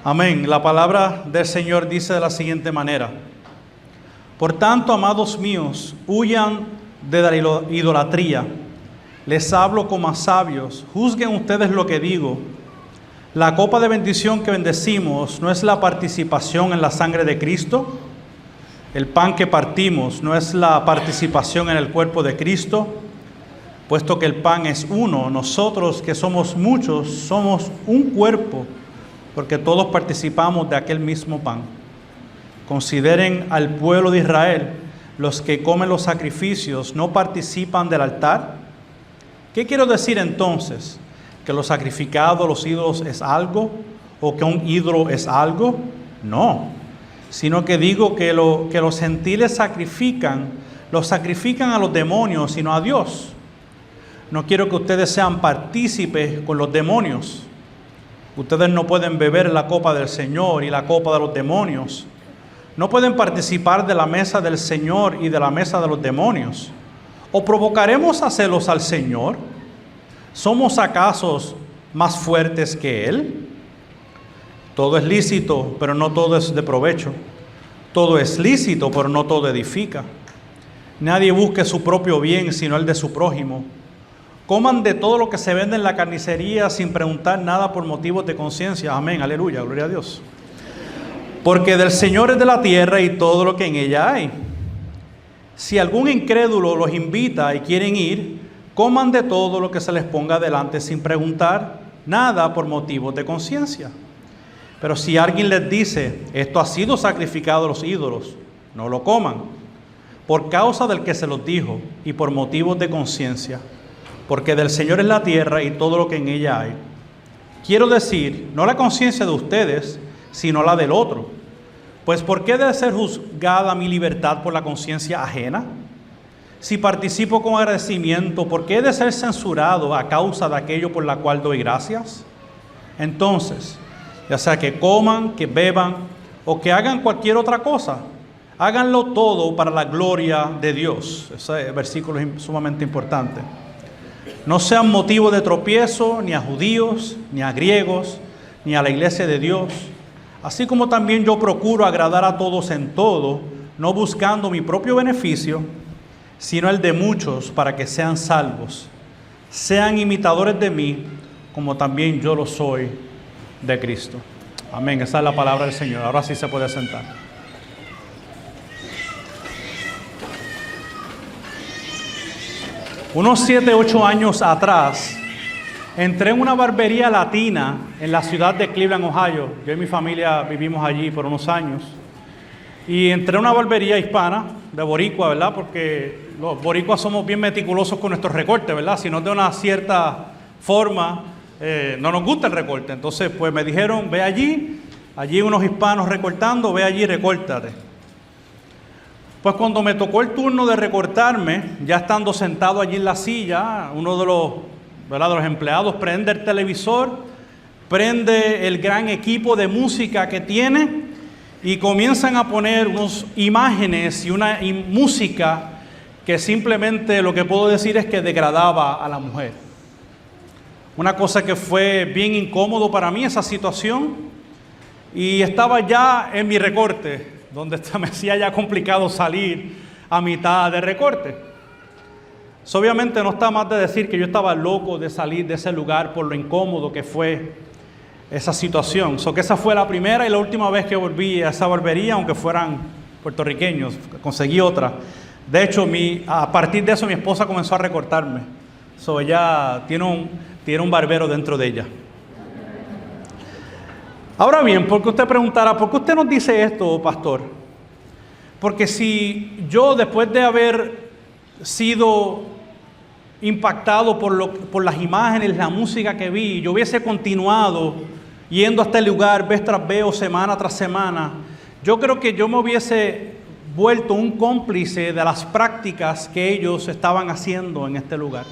Amén. La palabra del Señor dice de la siguiente manera: por tanto, amados míos, huyan de la idolatría. Les hablo como a sabios. Juzguen ustedes lo que digo. La copa de bendición que bendecimos no es la participación en la sangre de Cristo. El pan que partimos no es la participación en el cuerpo de Cristo. Puesto que el pan es uno, nosotros que somos muchos somos un cuerpo, porque todos participamos de aquel mismo pan. Consideren al pueblo de Israel: los que comen los sacrificios no participan del altar. ¿Qué quiero decir entonces? ¿Que lo sacrificado a los ídolos es algo? ¿O que un ídolo es algo? No, sino que digo que los gentiles lo sacrifican a los demonios y no a Dios. No quiero que ustedes sean partícipes con los demonios. Ustedes no pueden beber la copa del Señor y la copa de los demonios. No pueden participar de la mesa del Señor y de la mesa de los demonios. ¿O provocaremos a celos al Señor? ¿Somos acaso más fuertes que Él? Todo es lícito, pero no todo es de provecho. Todo es lícito, pero no todo edifica. Nadie busque su propio bien, sino el de su prójimo. Coman de todo lo que se vende en la carnicería sin preguntar nada por motivos de conciencia. Amén, aleluya, gloria a Dios. Porque del Señor es de la tierra y todo lo que en ella hay. Si algún incrédulo los invita y quieren ir, coman de todo lo que se les ponga delante sin preguntar nada por motivos de conciencia. Pero si alguien les dice: esto ha sido sacrificado a los ídolos, no lo coman, por causa del que se los dijo y por motivos de conciencia. Porque del Señor es la tierra y todo lo que en ella hay. Quiero decir, no la conciencia de ustedes, sino la del otro. Pues ¿por qué debe ser juzgada mi libertad por la conciencia ajena? Si participo con agradecimiento, ¿por qué he de ser censurado a causa de aquello por la cual doy gracias? Entonces, ya sea que coman, que beban o que hagan cualquier otra cosa, háganlo todo para la gloria de Dios. Ese versículo es sumamente importante. No sean motivo de tropiezo ni a judíos, ni a griegos, ni a la iglesia de Dios. Así como también yo procuro agradar a todos en todo, no buscando mi propio beneficio, sino el de muchos para que sean salvos. Sean imitadores de mí, como también yo lo soy de Cristo. Amén. Esa es la palabra del Señor. Ahora sí se puede sentar. Unos 7, 8 años atrás, entré en una barbería latina en la ciudad de Cleveland, Ohio. Yo y mi familia vivimos allí por unos años. Y entré en una barbería hispana, de boricua, ¿verdad? Porque los boricuas somos bien meticulosos con nuestros recortes, ¿verdad? Si no de una cierta forma, no nos gusta el recorte. Entonces, pues me dijeron: ve allí unos hispanos recortando, ve allí y recórtate. Pues cuando me tocó el turno de recortarme, ya estando sentado allí en la silla, uno de los empleados prende el televisor, prende el gran equipo de música que tiene y comienzan a poner unas imágenes y una música que simplemente lo que puedo decir es que degradaba a la mujer. Una cosa que fue bien incómodo para mí esa situación, y estaba ya en mi recorte, donde me hacía ya complicado salir a mitad de recorte. Obviamente no está más de decir que yo estaba loco de salir de ese lugar por lo incómodo que fue esa situación. Que esa fue la primera y la última vez que volví a esa barbería, aunque fueran puertorriqueños. Conseguí otra. De hecho, a partir de eso mi esposa comenzó a recortarme. Ella tiene un barbero dentro de ella. Ahora bien, porque usted preguntará: ¿por qué usted nos dice esto, pastor? Porque si yo, después de haber sido impactado por las imágenes, la música que vi, yo hubiese continuado yendo a este lugar vez tras vez o semana tras semana, yo creo que yo me hubiese vuelto un cómplice de las prácticas que ellos estaban haciendo en este lugar.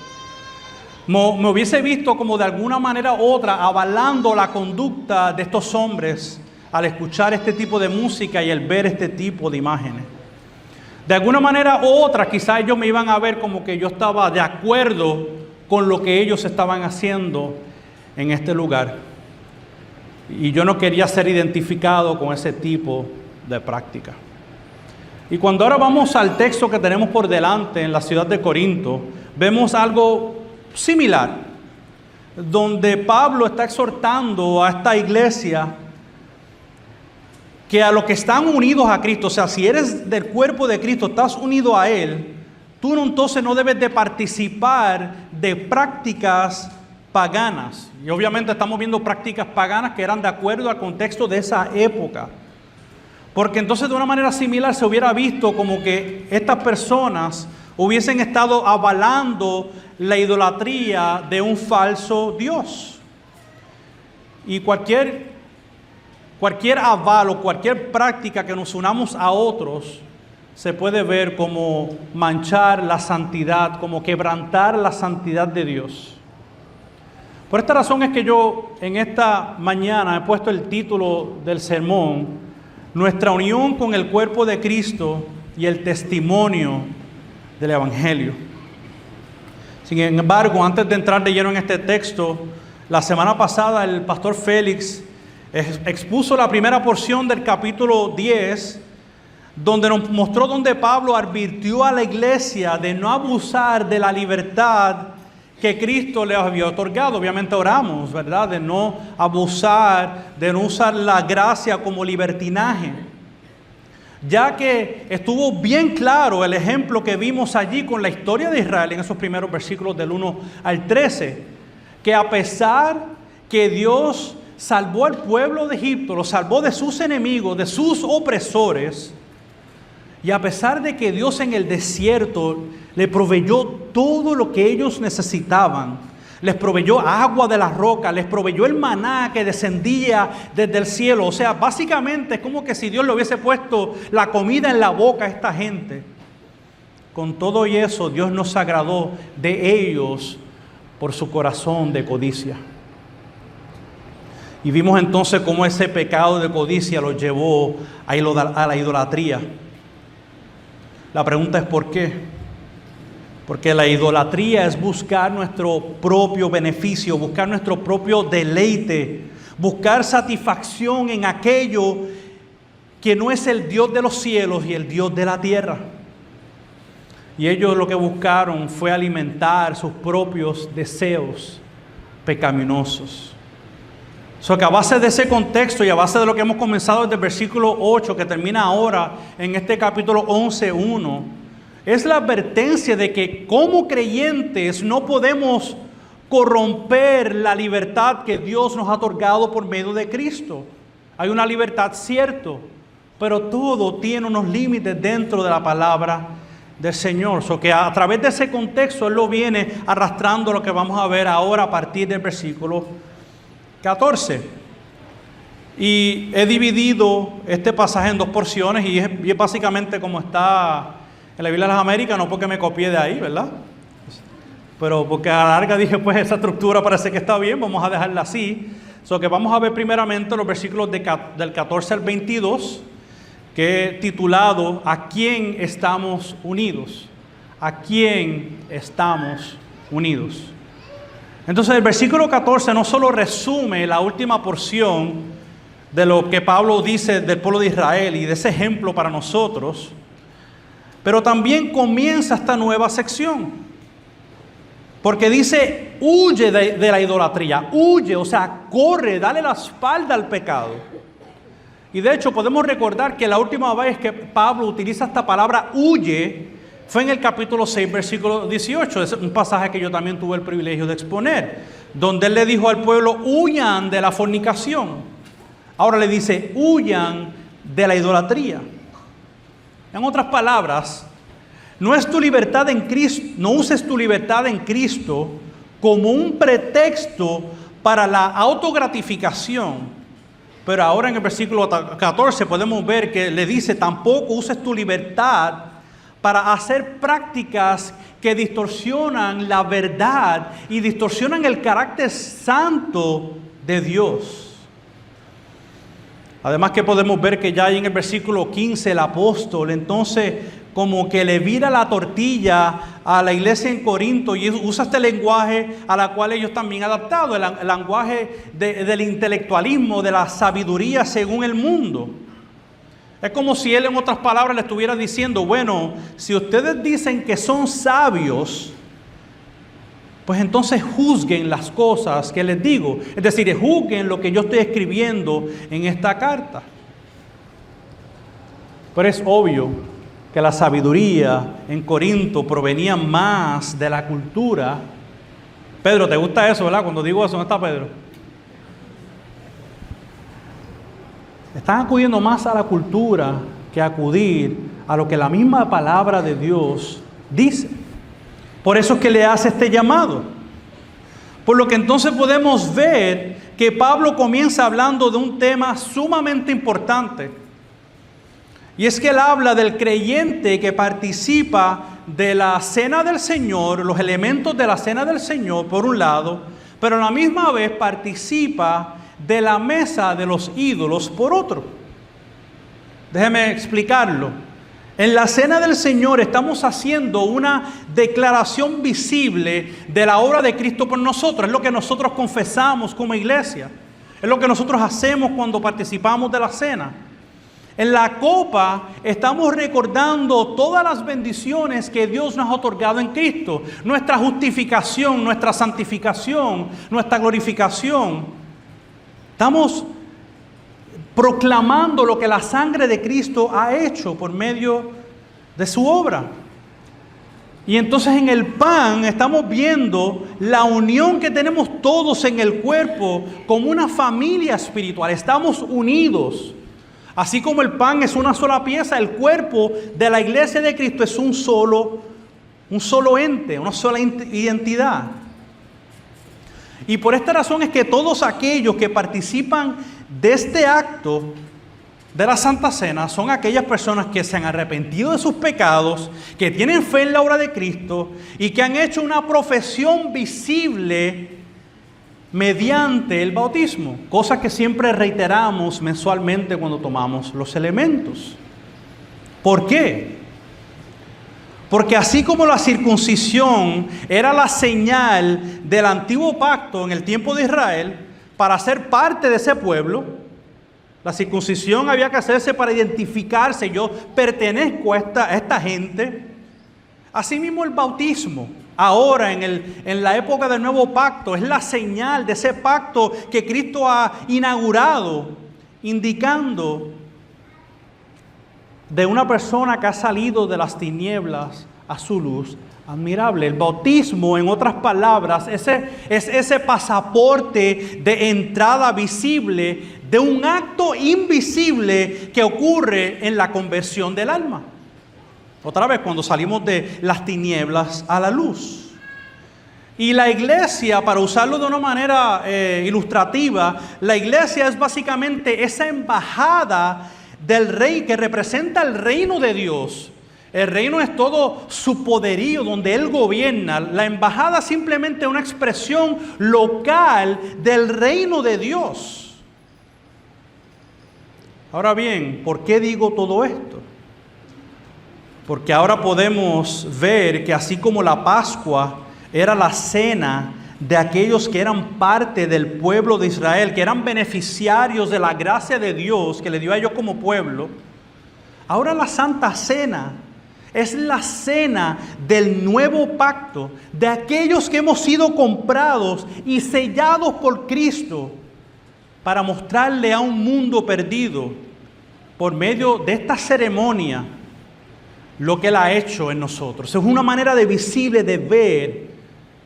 Me hubiese visto como de alguna manera u otra avalando la conducta de estos hombres al escuchar este tipo de música y al ver este tipo de imágenes. De alguna manera u otra, quizás ellos me iban a ver como que yo estaba de acuerdo con lo que ellos estaban haciendo en este lugar. Y yo no quería ser identificado con ese tipo de práctica. Y cuando ahora vamos al texto que tenemos por delante en la ciudad de Corinto, vemos algo similar, donde Pablo está exhortando a esta iglesia que a los que están unidos a Cristo, o sea, si eres del cuerpo de Cristo, estás unido a Él, tú entonces no debes de participar de prácticas paganas. Y obviamente estamos viendo prácticas paganas que eran de acuerdo al contexto de esa época. Porque entonces de una manera similar se hubiera visto como que estas personas hubiesen estado avalando la idolatría de un falso Dios. Y cualquier aval o cualquier práctica que nos unamos a otros se puede ver como manchar la santidad, como quebrantar la santidad de Dios. Por esta razón es que yo en esta mañana he puesto el título del sermón: Nuestra unión con el cuerpo de Cristo y el testimonio del Evangelio. Sin embargo, antes de entrar de lleno en este texto, la semana pasada el pastor Félix expuso la primera porción del capítulo 10, donde nos mostró donde Pablo advirtió a la iglesia de no abusar de la libertad que Cristo les había otorgado. Obviamente oramos, ¿verdad?, de no abusar, de no usar la gracia como libertinaje, ya que estuvo bien claro el ejemplo que vimos allí con la historia de Israel en esos primeros versículos del 1 al 13, que a pesar que Dios salvó al pueblo de Egipto, lo salvó de sus enemigos, de sus opresores, y a pesar de que Dios en el desierto le proveyó todo lo que ellos necesitaban, les proveyó agua de la roca, les proveyó el maná que descendía desde el cielo. O sea, básicamente es como que si Dios le hubiese puesto la comida en la boca a esta gente. Con todo y eso, Dios no se agradó de ellos por su corazón de codicia. Y vimos entonces cómo ese pecado de codicia los llevó a la idolatría. La pregunta es ¿por qué? Porque la idolatría es buscar nuestro propio beneficio, buscar nuestro propio deleite, buscar satisfacción en aquello que no es el Dios de los cielos y el Dios de la tierra. Y ellos lo que buscaron fue alimentar sus propios deseos pecaminosos. So que a base de ese contexto y a base de lo que hemos comenzado desde el versículo 8, que termina ahora en este capítulo 11:1, es la advertencia de que como creyentes no podemos corromper la libertad que Dios nos ha otorgado por medio de Cristo. Hay una libertad, cierto, pero todo tiene unos límites dentro de la palabra del Señor. So que a través de ese contexto Él lo viene arrastrando, lo que vamos a ver ahora a partir del versículo 14. Y he dividido este pasaje en dos porciones y es básicamente como está en la Biblia de las Américas, no porque me copié de ahí, ¿verdad? Pero porque a la larga dije, pues esa estructura parece que está bien, vamos a dejarla así. So que vamos a ver primeramente los versículos del 14 al 22, que he titulado ¿A quién estamos unidos? ¿A quién estamos unidos? Entonces el versículo 14 no solo resume la última porción de lo que Pablo dice del pueblo de Israel y de ese ejemplo para nosotros, pero también comienza esta nueva sección. Porque dice, huye de la idolatría, huye, o sea, corre, dale la espalda al pecado. Y de hecho podemos recordar que la última vez que Pablo utiliza esta palabra huye fue en el capítulo 6, versículo 18. Es un pasaje que yo también tuve el privilegio de exponer, donde él le dijo al pueblo, huyan de la fornicación. Ahora le dice, huyan de la idolatría. En otras palabras, no es tu libertad en Cristo, no uses tu libertad en Cristo como un pretexto para la autogratificación. Pero ahora en el versículo 14 podemos ver que le dice, tampoco uses tu libertad para hacer prácticas que distorsionan la verdad y distorsionan el carácter santo de Dios. Además que podemos ver que ya en el versículo 15 el apóstol entonces como que le vira la tortilla a la iglesia en Corinto y usa este lenguaje a la cual ellos también han adaptado, el lenguaje del intelectualismo, de la sabiduría según el mundo. Es como si él en otras palabras le estuviera diciendo, bueno, si ustedes dicen que son sabios, pues entonces juzguen las cosas que les digo. Es decir, juzguen lo que yo estoy escribiendo en esta carta. Pero es obvio que la sabiduría en Corinto provenía más de la cultura. Pedro, ¿te gusta eso, verdad? Cuando digo eso, ¿dónde está Pedro? Están acudiendo más a la cultura que a acudir a lo que la misma palabra de Dios dice. Por eso es que le hace este llamado. Por lo que entonces podemos ver que Pablo comienza hablando de un tema sumamente importante. Y es que él habla del creyente que participa de la cena del Señor, los elementos de la cena del Señor por un lado, pero a la misma vez participa de la mesa de los ídolos por otro. Déjeme explicarlo. En la cena del Señor estamos haciendo una declaración visible de la obra de Cristo por nosotros. Es lo que nosotros confesamos como iglesia. Es lo que nosotros hacemos cuando participamos de la cena. En la copa estamos recordando todas las bendiciones que Dios nos ha otorgado en Cristo. Nuestra justificación, nuestra santificación, nuestra glorificación. Estamos proclamando lo que la sangre de Cristo ha hecho por medio de su obra. Y entonces en el pan estamos viendo la unión que tenemos todos en el cuerpo como una familia espiritual. Estamos unidos. Así como el pan es una sola pieza, el cuerpo de la iglesia de Cristo es un solo ente, una sola identidad. Y por esta razón es que todos aquellos que participan de este acto de la Santa Cena son aquellas personas que se han arrepentido de sus pecados, que tienen fe en la obra de Cristo y que han hecho una profesión visible mediante el bautismo, cosa que siempre reiteramos mensualmente cuando tomamos los elementos. ¿Por qué? Porque así como la circuncisión era la señal del antiguo pacto en el tiempo de Israel, para ser parte de ese pueblo, la circuncisión había que hacerse para identificarse, yo pertenezco a esta gente. Asimismo el bautismo, ahora en la época del nuevo pacto, es la señal de ese pacto que Cristo ha inaugurado, indicando de una persona que ha salido de las tinieblas a su luz admirable. El bautismo, en otras palabras, es ese pasaporte de entrada visible de un acto invisible que ocurre en la conversión del alma. Otra vez, cuando salimos de las tinieblas a la luz. Y la iglesia, para usarlo de una manera ilustrativa, la iglesia es básicamente esa embajada del rey que representa el reino de Dios. El reino es todo su poderío donde Él gobierna. La embajada simplemente es una expresión local del reino de Dios. Ahora bien, ¿por qué digo todo esto? Porque ahora podemos ver que así como la Pascua era la cena de aquellos que eran parte del pueblo de Israel, que eran beneficiarios de la gracia de Dios que le dio a ellos como pueblo, ahora la Santa Cena es la cena del nuevo pacto, de aquellos que hemos sido comprados y sellados por Cristo para mostrarle a un mundo perdido por medio de esta ceremonia lo que Él ha hecho en nosotros. Es una manera de visible de ver,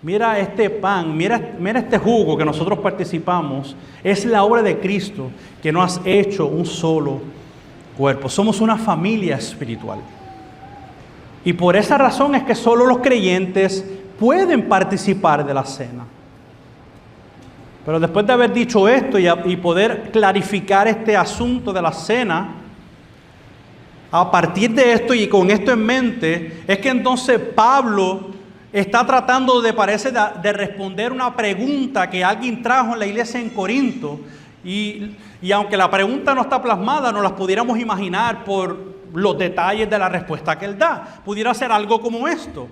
mira este pan, mira este jugo que nosotros participamos, es la obra de Cristo que nos ha hecho un solo cuerpo. Somos una familia espiritual. Y por esa razón es que solo los creyentes pueden participar de la cena. Pero después de haber dicho esto y poder clarificar este asunto de la cena, a partir de esto y con esto en mente, es que entonces Pablo está tratando de responder una pregunta que alguien trajo en la iglesia en Corinto. Y aunque la pregunta no está plasmada, nos las pudiéramos imaginar por los detalles de la respuesta que él da. Pudiera ser algo como esto.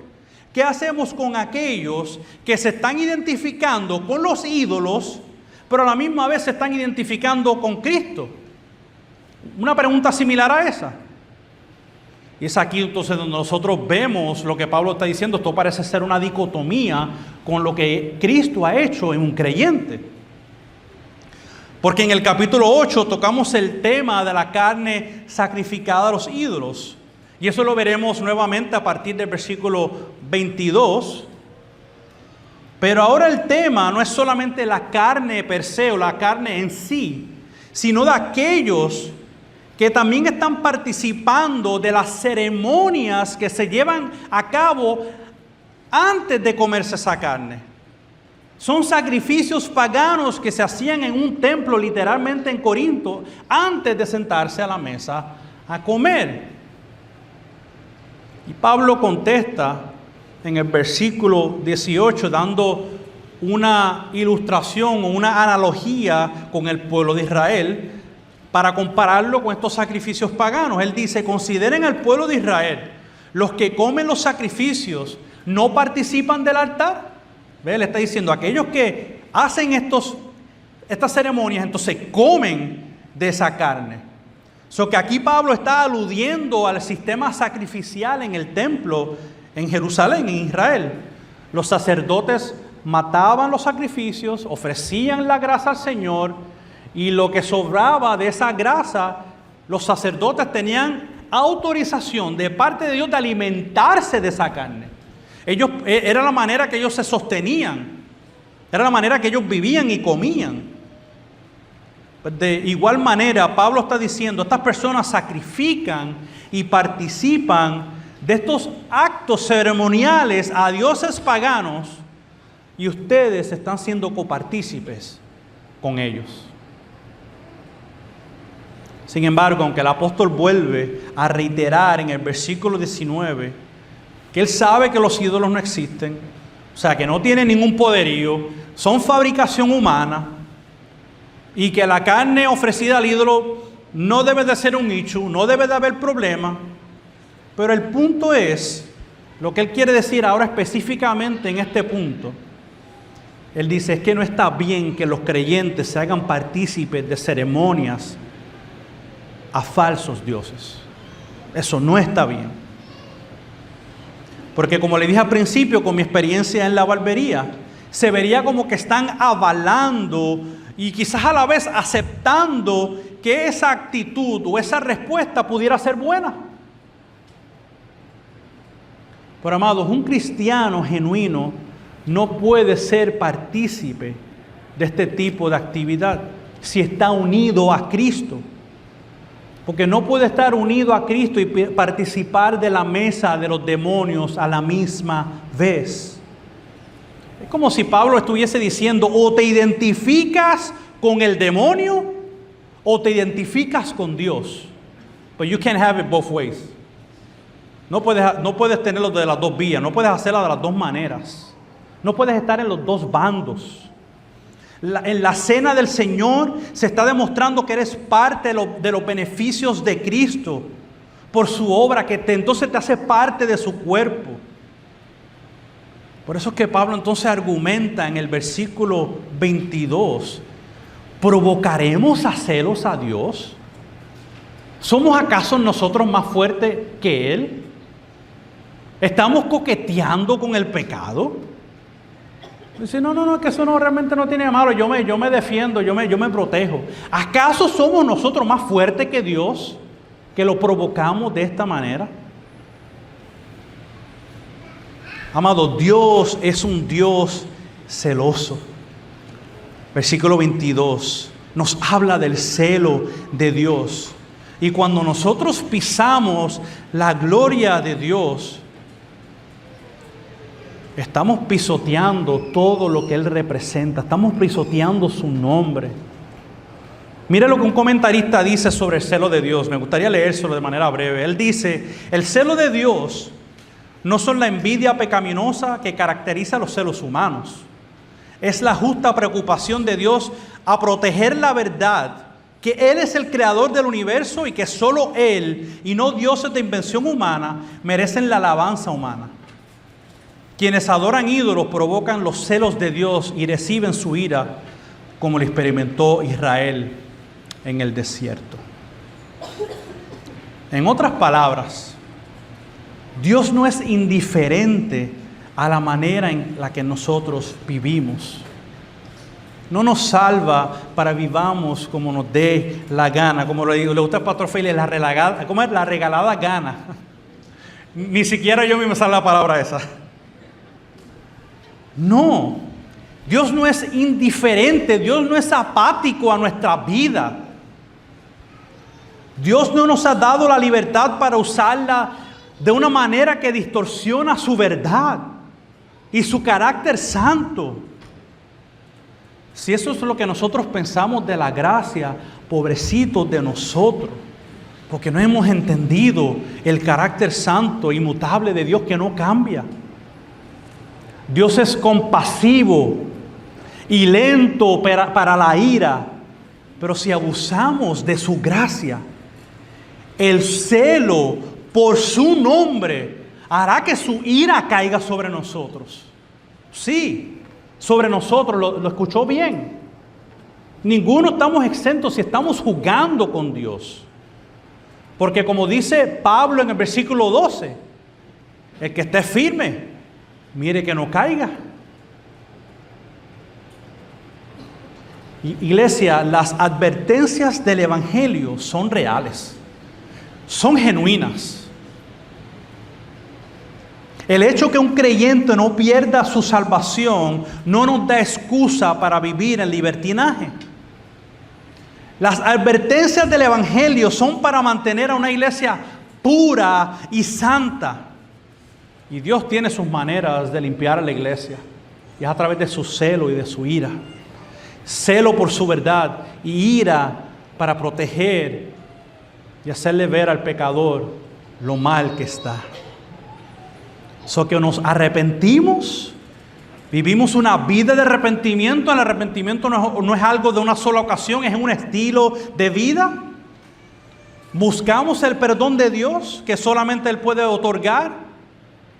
¿Qué hacemos con aquellos que se están identificando con los ídolos, pero a la misma vez se están identificando con Cristo? Una pregunta similar a esa. Y es aquí entonces donde nosotros vemos lo que Pablo está diciendo. Esto parece ser una dicotomía con lo que Cristo ha hecho en un creyente. Porque en el capítulo 8 tocamos el tema de la carne sacrificada a los ídolos. Y eso lo veremos nuevamente a partir del versículo 22. Pero ahora el tema no es solamente la carne per se o la carne en sí, sino de aquellos que también están participando de las ceremonias que se llevan a cabo antes de comerse esa carne. Son sacrificios paganos que se hacían en un templo, literalmente en Corinto, antes de sentarse a la mesa a comer. Y Pablo contesta en el versículo 18 dando una ilustración o una analogía con el pueblo de Israel para compararlo con estos sacrificios paganos. Él dice: consideren al pueblo de Israel, los que comen los sacrificios no participan del altar. ¿Ve? Le está diciendo, aquellos que hacen estas ceremonias, entonces comen de esa carne. Que aquí Pablo está aludiendo al sistema sacrificial en el templo en Jerusalén, en Israel. Los sacerdotes mataban los sacrificios, ofrecían la grasa al Señor, y lo que sobraba de esa grasa, los sacerdotes tenían autorización de parte de Dios de alimentarse de esa carne. Era la manera que ellos se sostenían, era la manera que ellos vivían y comían. De igual manera, Pablo está diciendo, estas personas sacrifican y participan de estos actos ceremoniales a dioses paganos, y ustedes están siendo copartícipes con ellos. Sin embargo, aunque el apóstol vuelve a reiterar en el versículo 19 que él sabe que los ídolos no existen, o sea, que no tienen ningún poderío, son fabricación humana, y que la carne ofrecida al ídolo no debe de ser un issue, no debe de haber problema. Pero el punto es, lo que él quiere decir ahora específicamente en este punto, él dice, es que no está bien que los creyentes se hagan partícipes de ceremonias a falsos dioses. Eso no está bien. Porque como le dije al principio, con mi experiencia en la barbería, se vería como que están avalando y quizás a la vez aceptando que esa actitud o esa respuesta pudiera ser buena. Pero amados, un cristiano genuino no puede ser partícipe de este tipo de actividad si está unido a Cristo. Porque no puede estar unido a Cristo y participar de la mesa de los demonios a la misma vez. Es como si Pablo estuviese diciendo, o te identificas con el demonio o te identificas con Dios. But you can't have it both ways. No puedes tenerlo de las dos vías, no puedes hacerlo de las dos maneras. No puedes estar en los dos bandos. En la cena del Señor se está demostrando que eres parte de los beneficios de Cristo por su obra, que entonces te hace parte de su cuerpo. Por eso es que Pablo entonces argumenta en el versículo 22, ¿provocaremos a celos a Dios? ¿Somos acaso nosotros más fuertes que Él? ¿Estamos coqueteando con el pecado? Dice, no, que eso no realmente no tiene de malo, yo me defiendo, yo me protejo. ¿Acaso somos nosotros más fuertes que Dios, que lo provocamos de esta manera? Amado, Dios es un Dios celoso. Versículo 22 nos habla del celo de Dios. Y cuando nosotros pisamos la gloria de Dios, estamos pisoteando todo lo que Él representa. Estamos pisoteando su nombre. Mire lo que un comentarista dice sobre el celo de Dios. Me gustaría leérselo de manera breve. Él dice, el celo de Dios no son la envidia pecaminosa que caracteriza a los celos humanos. Es la justa preocupación de Dios a proteger la verdad que Él es el creador del universo y que solo Él, y no dioses de invención humana, merecen la alabanza humana. Quienes adoran ídolos provocan los celos de Dios y reciben su ira, como lo experimentó Israel en el desierto. En otras palabras, Dios no es indiferente a la manera en la que nosotros vivimos. No nos salva para vivamos como nos dé la gana, como le gusta al pastor Félix, la regalada gana. Ni siquiera yo me sale la palabra esa. No, Dios no es indiferente, Dios no es apático a nuestra vida. Dios no nos ha dado la libertad para usarla de una manera que distorsiona su verdad y su carácter santo. Si eso es lo que nosotros pensamos de la gracia, pobrecitos de nosotros, porque no hemos entendido el carácter santo, inmutable de Dios que no cambia. Dios es compasivo y lento para la ira, pero si abusamos de su gracia, el celo por su nombre hará que su ira caiga sobre nosotros. Sí, sobre nosotros, lo escuchó bien. Ninguno estamos exentos si estamos jugando con Dios. Porque como dice Pablo en el versículo 12, el que esté firme, mire que no caiga. Iglesia, las advertencias del Evangelio son reales, son genuinas. El hecho que un creyente no pierda su salvación no nos da excusa para vivir en libertinaje. Las advertencias del Evangelio son para mantener a una iglesia pura y santa. Y Dios tiene sus maneras de limpiar a la iglesia. Y es a través de su celo y de su ira. Celo por su verdad y ira para proteger y hacerle ver al pecador lo mal que está. Que nos arrepentimos, vivimos una vida de arrepentimiento. El arrepentimiento no es algo de una sola ocasión, es un estilo de vida. Buscamos el perdón de Dios que solamente Él puede otorgar,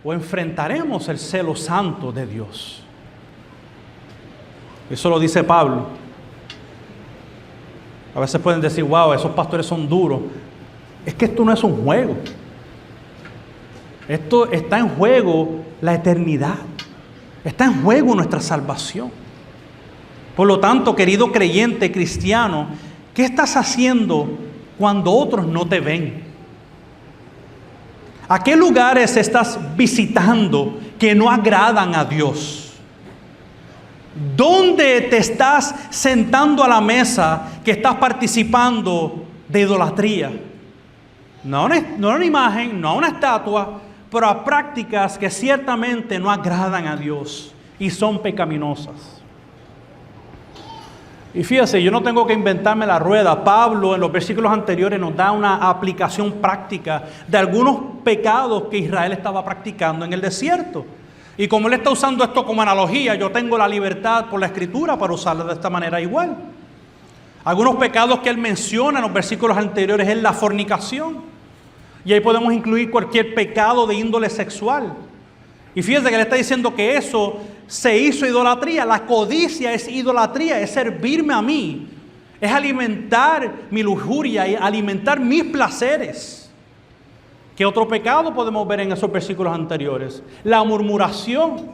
o enfrentaremos el celo santo de Dios. Eso lo dice Pablo. A veces pueden decir, wow, esos pastores son duros. Es que esto no es un juego. Esto está en juego la eternidad. Está en juego nuestra salvación. Por lo tanto, querido creyente cristiano, ¿qué estás haciendo cuando otros no te ven? ¿A qué lugares estás visitando que no agradan a Dios? ¿Dónde te estás sentando a la mesa que estás participando de idolatría? No a una imagen, no a una estatua, pero a prácticas que ciertamente no agradan a Dios y son pecaminosas. Y fíjese, yo no tengo que inventarme la rueda. Pablo en los versículos anteriores nos da una aplicación práctica de algunos pecados que Israel estaba practicando en el desierto. Y como él está usando esto como analogía, yo tengo la libertad por la Escritura para usarla de esta manera igual. Algunos pecados que él menciona en los versículos anteriores es la fornicación. Y ahí podemos incluir cualquier pecado de índole sexual. Y fíjense que le está diciendo que eso se hizo idolatría. La codicia es idolatría, es servirme a mí. Es alimentar mi lujuria y alimentar mis placeres. ¿Qué otro pecado podemos ver en esos versículos anteriores? La murmuración.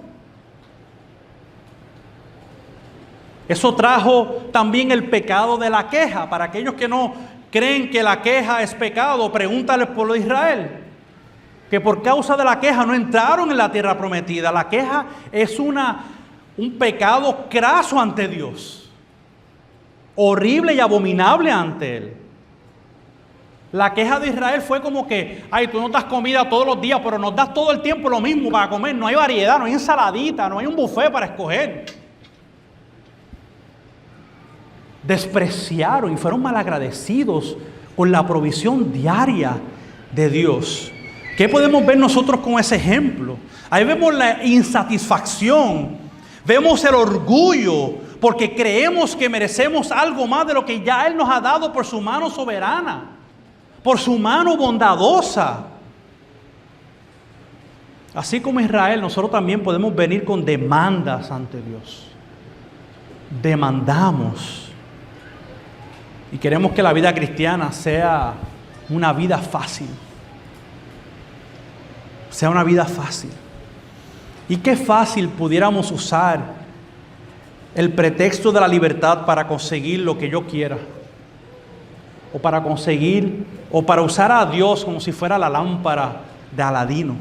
Eso trajo también el pecado de la queja. Para aquellos que no creen que la queja es pecado, pregúntale al pueblo de Israel, que por causa de la queja no entraron en la tierra prometida. La queja es un pecado craso ante Dios, horrible y abominable ante Él. La queja de Israel fue como que, ay, tú nos das comida todos los días, pero nos das todo el tiempo lo mismo para comer. No hay variedad, no hay ensaladita, no hay un buffet para escoger. Despreciaron y fueron malagradecidos con la provisión diaria de Dios. ¿Qué podemos ver nosotros con ese ejemplo? Ahí vemos la insatisfacción, vemos el orgullo porque creemos que merecemos algo más de lo que ya Él nos ha dado por su mano soberana, por su mano bondadosa. Así como Israel, nosotros también podemos venir con demandas ante Dios. Demandamos. Y queremos que la vida cristiana sea una vida fácil. Sea una vida fácil. Y qué fácil pudiéramos usar el pretexto de la libertad para conseguir lo que yo quiera. O para usar a Dios como si fuera la lámpara de Aladino.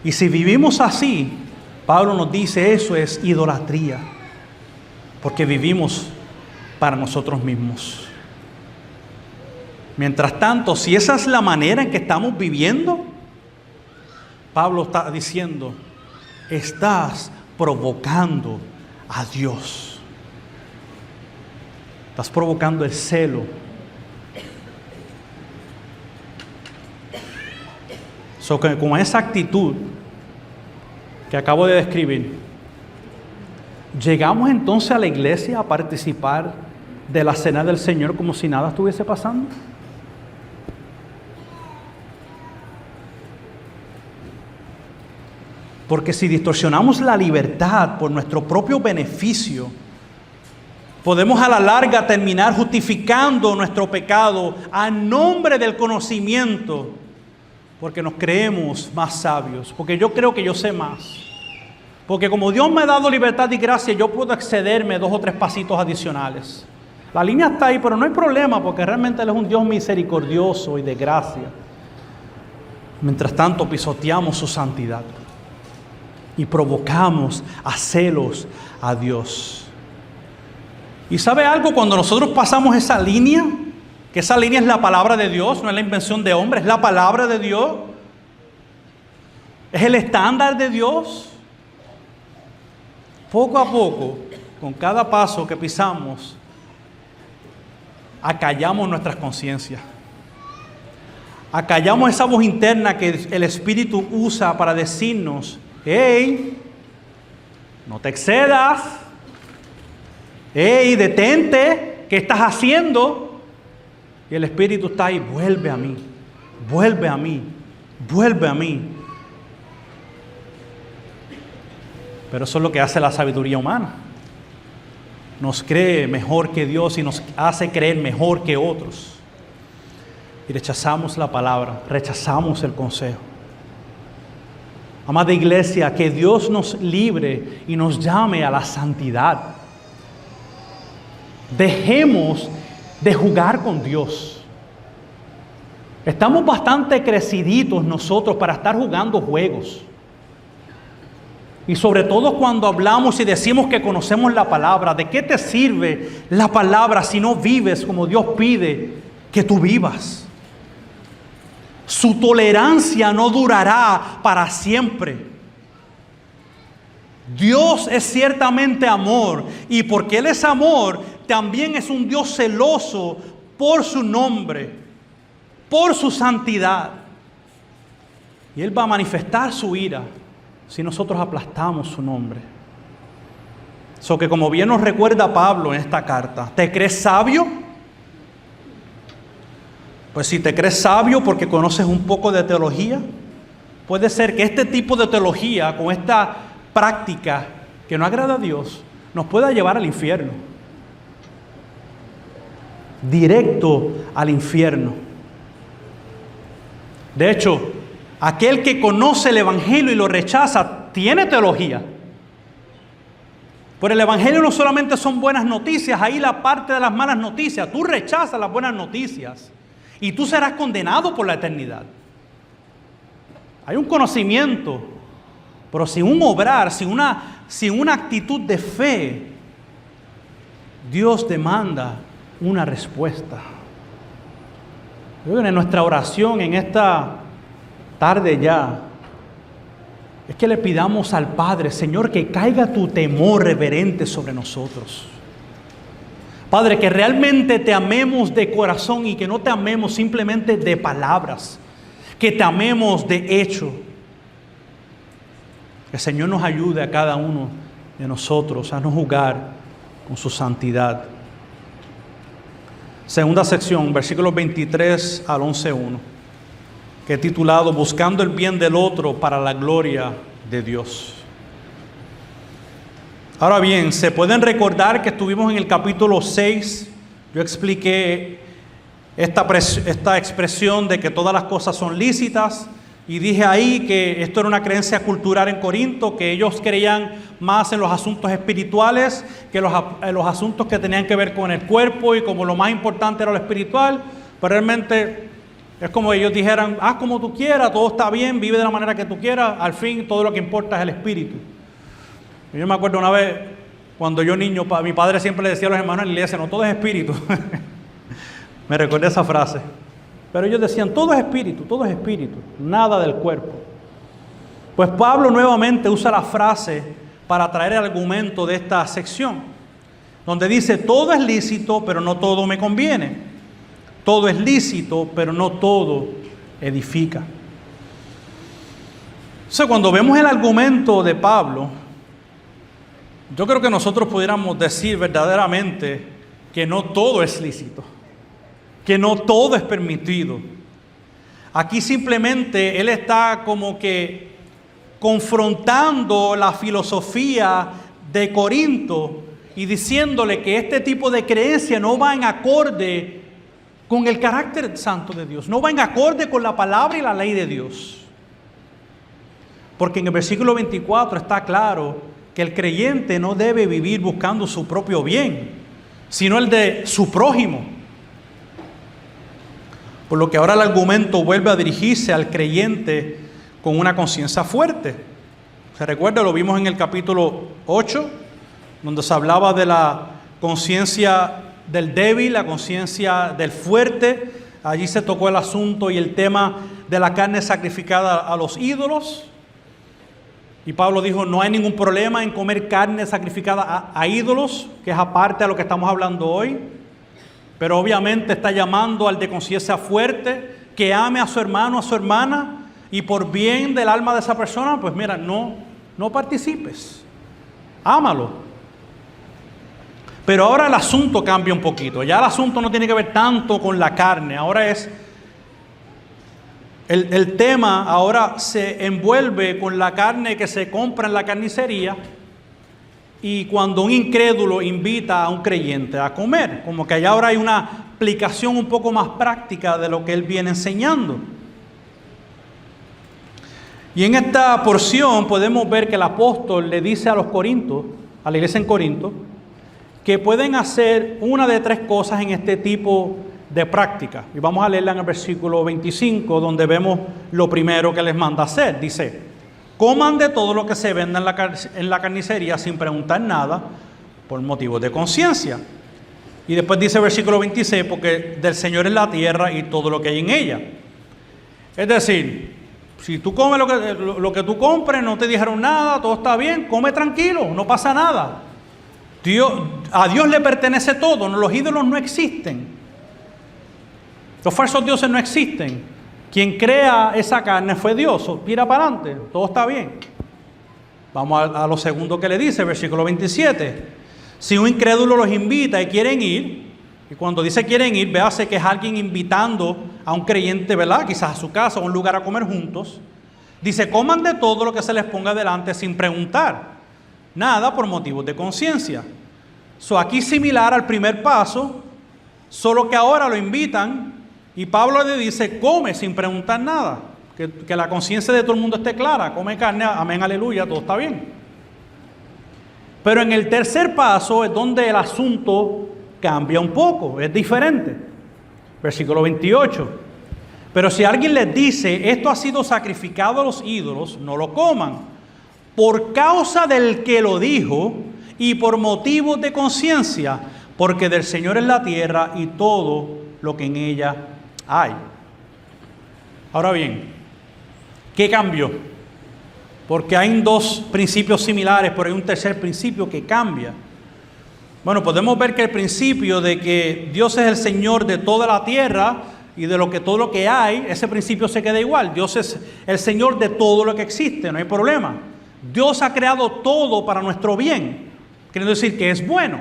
Y si vivimos así, Pablo nos dice, eso es idolatría. Porque vivimos para nosotros mismos. Mientras tanto, si esa es la manera en que estamos viviendo, Pablo está diciendo, estás provocando a Dios. Estás provocando el celo. Que con esa actitud que acabo de describir, llegamos entonces a la iglesia a participar de la cena del Señor como si nada estuviese pasando. Porque si distorsionamos la libertad por nuestro propio beneficio, podemos a la larga terminar justificando nuestro pecado a nombre del conocimiento, porque nos creemos más sabios, porque yo creo que yo sé más. Porque como Dios me ha dado libertad y gracia, yo puedo excederme 2 o 3 pasitos adicionales. La línea está ahí, pero no hay problema, porque realmente Él es un Dios misericordioso y de gracia. Mientras tanto, pisoteamos su santidad y provocamos a celos a Dios. ¿Y sabe algo? Cuando nosotros pasamos esa línea, que esa línea es la palabra de Dios, no es la invención de hombres, es la palabra de Dios, es el estándar de Dios. Poco a poco, con cada paso que pisamos, acallamos nuestras conciencias. Acallamos esa voz interna que el Espíritu usa para decirnos, hey, no te excedas, hey, detente, ¿qué estás haciendo? Y el Espíritu está ahí, vuelve a mí, vuelve a mí, vuelve a mí. Pero eso es lo que hace la sabiduría humana. Nos cree mejor que Dios y nos hace creer mejor que otros. Y rechazamos la palabra, rechazamos el consejo. Amada iglesia, que Dios nos libre y nos llame a la santidad. Dejemos de jugar con Dios. Estamos bastante creciditos nosotros para estar jugando juegos. Y sobre todo cuando hablamos y decimos que conocemos la palabra, ¿de qué te sirve la palabra si no vives como Dios pide que tú vivas? Su tolerancia no durará para siempre. Dios es ciertamente amor, y porque Él es amor, también es un Dios celoso por su nombre, por su santidad. Y Él va a manifestar su ira si nosotros aplastamos su nombre. Que como bien nos recuerda Pablo en esta carta, ¿te crees sabio? Pues si te crees sabio porque conoces un poco de teología, puede ser que este tipo de teología, con esta práctica que no agrada a Dios, nos pueda llevar al infierno. Directo al infierno. De hecho, aquel que conoce el Evangelio y lo rechaza, tiene teología. Pero el Evangelio no solamente son buenas noticias, ahí la parte de las malas noticias. Tú rechazas las buenas noticias y tú serás condenado por la eternidad. Hay un conocimiento, pero sin un obrar, sin una actitud de fe, Dios demanda una respuesta. Yo creo que en nuestra oración en esta tarde ya, es que le pidamos al Padre, Señor, que caiga tu temor reverente sobre nosotros. Padre, que realmente te amemos de corazón y que no te amemos simplemente de palabras, que te amemos de hecho. Que el Señor nos ayude a cada uno de nosotros a no jugar con su santidad. Segunda sección, versículos 23 al 11:1, que he titulado Buscando el bien del otro para la gloria de Dios. Ahora bien, se pueden recordar que estuvimos en el capítulo 6, yo expliqué esta expresión de que todas las cosas son lícitas, y dije ahí que esto era una creencia cultural en Corinto, que ellos creían más en los asuntos espirituales que los asuntos que tenían que ver con el cuerpo, y como lo más importante era lo espiritual, pero realmente es como ellos dijeran, haz como tú quieras, todo está bien, vive de la manera que tú quieras, al fin todo lo que importa es el espíritu. Y yo me acuerdo una vez, cuando yo niño, mi padre siempre le decía a los hermanos en la iglesia, no todo es espíritu. Me recuerdo esa frase. Pero ellos decían, todo es espíritu, nada del cuerpo. Pues Pablo nuevamente usa la frase para traer el argumento de esta sección, donde dice, todo es lícito, pero no todo me conviene. Todo es lícito, pero no todo edifica. Entonces, cuando vemos el argumento de Pablo, yo creo que nosotros pudiéramos decir verdaderamente que no todo es lícito, que no todo es permitido. Aquí simplemente él está como que confrontando la filosofía de Corinto y diciéndole que este tipo de creencia no va en acorde con el carácter santo de Dios, no va en acorde con la palabra y la ley de Dios. Porque en el versículo 24 está claro que el creyente no debe vivir buscando su propio bien, sino el de su prójimo. Por lo que ahora el argumento vuelve a dirigirse al creyente con una conciencia fuerte. Se recuerda, lo vimos en el capítulo 8, donde se hablaba de la conciencia del débil, la conciencia del fuerte. Allí se tocó el asunto y el tema de la carne sacrificada a los ídolos. Y Pablo dijo, no hay ningún problema en comer carne sacrificada a ídolos, que es aparte a lo que estamos hablando hoy. Pero obviamente está llamando al de conciencia fuerte, que ame a su hermano, a su hermana, y por bien del alma de esa persona, pues mira, no participes. Ámalo. Pero ahora el asunto cambia un poquito. Ya el asunto no tiene que ver tanto con la carne. Ahora es... El tema ahora se envuelve con la carne que se compra en la carnicería y cuando un incrédulo invita a un creyente a comer, como que allá ahora hay una aplicación un poco más práctica de lo que él viene enseñando. Y en esta porción podemos ver que el apóstol le dice a los corintios, a la iglesia en Corinto, que pueden hacer una de tres cosas en este tipo de práctica. Y vamos a leerla en el versículo 25, donde vemos lo primero que les manda hacer. Dice, coman de todo lo que se venda en la carnicería sin preguntar nada por motivos de conciencia. Y después dice el versículo 26, porque del Señor es la tierra y todo lo que hay en ella. Es decir, si tú comes lo que tú compres, no te dijeron nada, todo está bien, come tranquilo, no pasa nada. A Dios le pertenece todo, los ídolos no existen. Los falsos dioses no existen. Quien crea esa carne fue Dios. Mira para adelante, todo está bien. Vamos a lo segundo que le dice, versículo 27. Si un incrédulo los invita y quieren ir, y cuando dice quieren ir, véase que es alguien invitando a un creyente, ¿verdad? Quizás a su casa o a un lugar a comer juntos. Dice, coman de todo lo que se les ponga delante sin preguntar nada por motivos de conciencia. Aquí similar al primer paso, solo que ahora lo invitan. Y Pablo le dice, come sin preguntar nada, que la conciencia de todo el mundo esté clara, come carne, amén, aleluya, todo está bien. Pero en el tercer paso es donde el asunto cambia un poco, es diferente. Versículo 28. Pero si alguien les dice, esto ha sido sacrificado a los ídolos, no lo coman, por causa del que lo dijo y por motivos de conciencia, porque del Señor es la tierra y todo lo que en ella hay. Ahora bien, ¿qué cambió? Porque hay dos principios similares, pero hay un tercer principio que cambia. Bueno, podemos ver que el principio de que Dios es el Señor de toda la tierra y de todo lo que hay, ese principio se queda igual. Dios es el Señor de todo lo que existe, no hay problema. Dios ha creado todo para nuestro bien, queriendo decir que es bueno.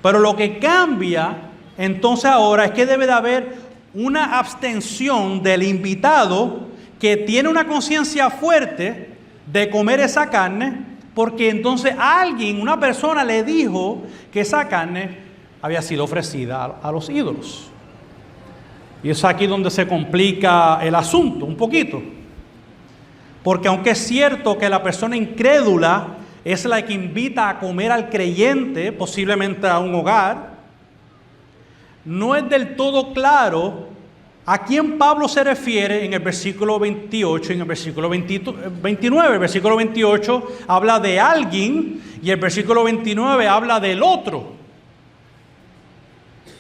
Pero lo que cambia entonces ahora es que debe de haber una abstención del invitado que tiene una conciencia fuerte de comer esa carne, porque entonces alguien, una persona le dijo que esa carne había sido ofrecida a los ídolos. Y es aquí donde se complica el asunto un poquito. Porque aunque es cierto que la persona incrédula es la que invita a comer al creyente, posiblemente a un hogar, no es del todo claro a quién Pablo se refiere en el versículo 28 y en el versículo 29. El versículo 28 habla de alguien y el versículo 29 habla del otro.